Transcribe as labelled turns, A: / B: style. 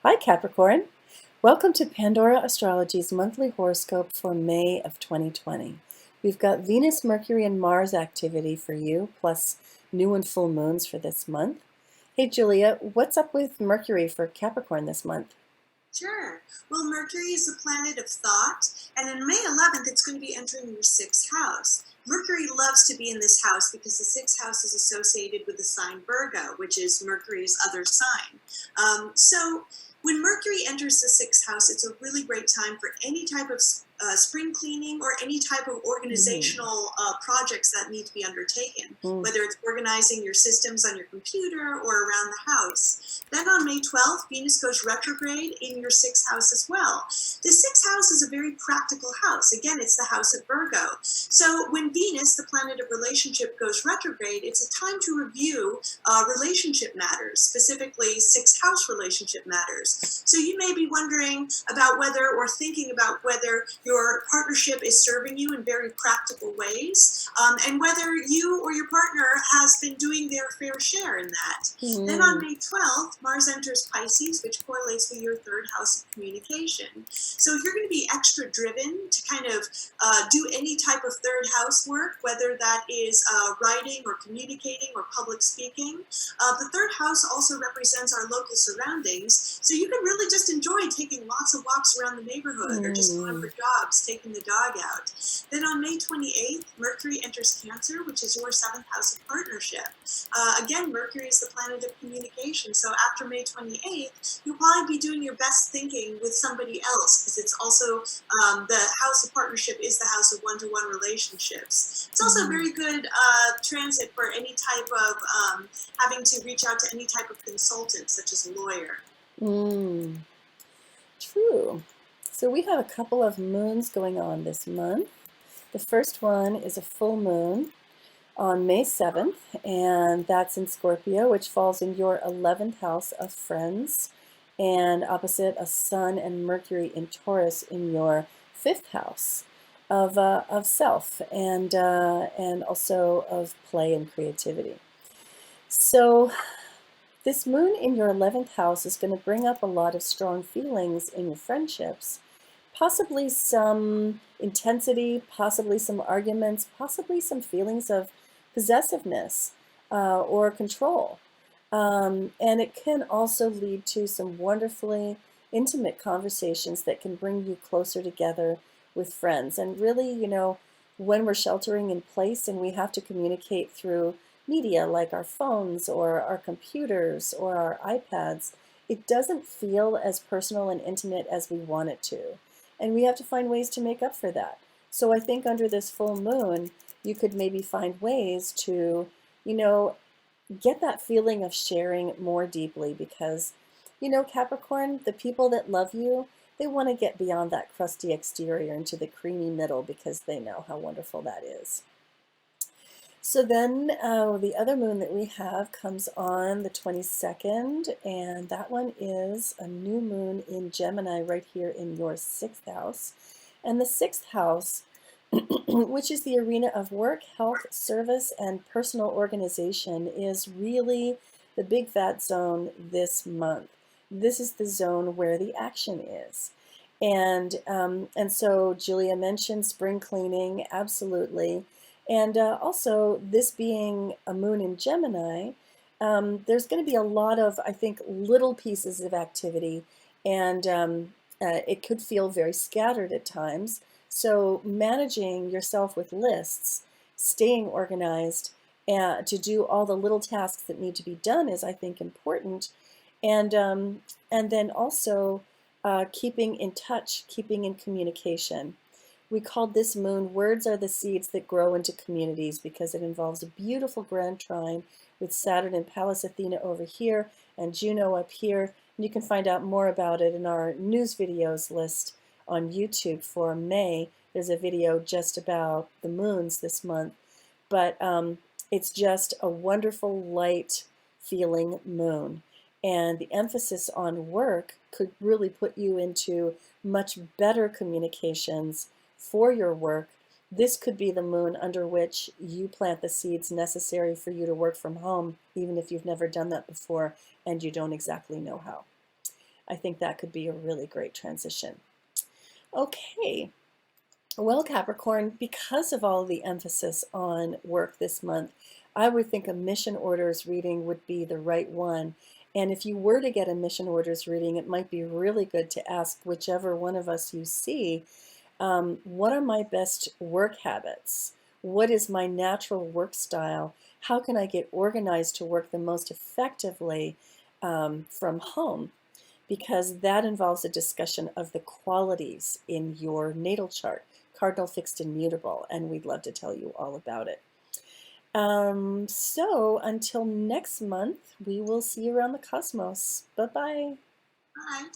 A: Hi Capricorn, welcome to Pandora Astrology's monthly horoscope for May of 2020. We've got Venus, Mercury, and Mars activity for you, plus new and full moons for this month. Hey Julia, what's up with Mercury for Capricorn this month?
B: Sure. Well, Mercury is the planet of thought, and on May 11th, it's going to be entering your sixth house. Mercury loves to be in this house because the sixth house is associated with the sign Virgo, which is Mercury's other sign. So when Mercury enters the sixth house, it's a really great time for any type of spring cleaning or any type of organizational projects that need to be undertaken, whether it's organizing your systems on your computer or around the house. Then on May 12th, Venus goes retrograde in your sixth house as well. The sixth house is a very practical house. Again, it's the house of Virgo. So when Venus, the planet of relationship, goes retrograde, it's a time to review relationship matters, specifically sixth house relationship matters. So you may be wondering about whether, or thinking about whether your partnership is serving you in very practical ways, and whether you or your partner has been doing their fair share in that. Then on May 12th, Mars enters Pisces, which correlates with your third house of communication. So you're going to be extra driven to kind of do any type of third house work, whether that is writing or communicating or public speaking. The third house also represents our local surroundings, so you can really just enjoy taking lots of walks around the neighborhood or just going for jogs, taking the dog out. Then on May 28th, Mercury enters Cancer, which is your seventh house of partnership. Again, Mercury is the planet of communication, so after May 28th, you'll probably be doing your best thinking with somebody else, because it's also the house of partnership is the house of one-to-one relationships. It's also a very good transit for any type of having to reach out to any type of consultant, such as a lawyer.
A: True. So we have a couple of moons going on this month. The first one is a full moon on May 7th, and that's in Scorpio, which falls in your 11th house of friends, and opposite a Sun and Mercury in Taurus in your 5th house of self and also of play and creativity. So this moon in your 11th house is going to bring up a lot of strong feelings in your friendships, possibly some intensity, possibly some arguments, possibly some feelings of possessiveness or control. And it can also lead to some wonderfully intimate conversations that can bring you closer together with friends. And really, when we're sheltering in place and we have to communicate through media like our phones or our computers or our iPads, it doesn't feel as personal and intimate as we want it to. And we have to find ways to make up for that. So I think under this full moon, you could maybe find ways to, get that feeling of sharing more deeply because, Capricorn, the people that love you, they want to get beyond that crusty exterior into the creamy middle because they know how wonderful that is. So then the other moon that we have comes on the 22nd, and that one is a new moon in Gemini right here in your 6th house. And the 6th house, which is the arena of work, health, service, and personal organization, is really the big fat zone this month. This is the zone where the action is. And so Julia mentioned spring cleaning, absolutely. And also, this being a moon in Gemini, there's going to be a lot of, I think, little pieces of activity, and it could feel very scattered at times. So managing yourself with lists, staying organized, to do all the little tasks that need to be done is, I think, important. And then also keeping in touch, keeping in communication. We called this moon Words Are the Seeds That Grow into Communities because it involves a beautiful grand trine with Saturn and Pallas Athena over here and Juno up here. And you can find out more about it in our news videos list on YouTube for May. There's a video just about the moons this month. But it's just a wonderful, light feeling moon. And the emphasis on work could really put you into much better communications for your work. This could be the moon under which you plant the seeds necessary for you to work from home, even if you've never done that before and you don't exactly know how. I think that could be a really great transition. Okay, well, Capricorn, because of all the emphasis on work this month, I would think a mission orders reading would be the right one. And if you were to get a mission orders reading, it might be really good to ask whichever one of us you see, what are my best work habits? What is my natural work style? How can I get organized to work the most effectively from home? Because that involves a discussion of the qualities in your natal chart, cardinal, fixed, and mutable, and we'd love to tell you all about it. So until next month, we will see you around the cosmos. Bye-bye.
B: Bye.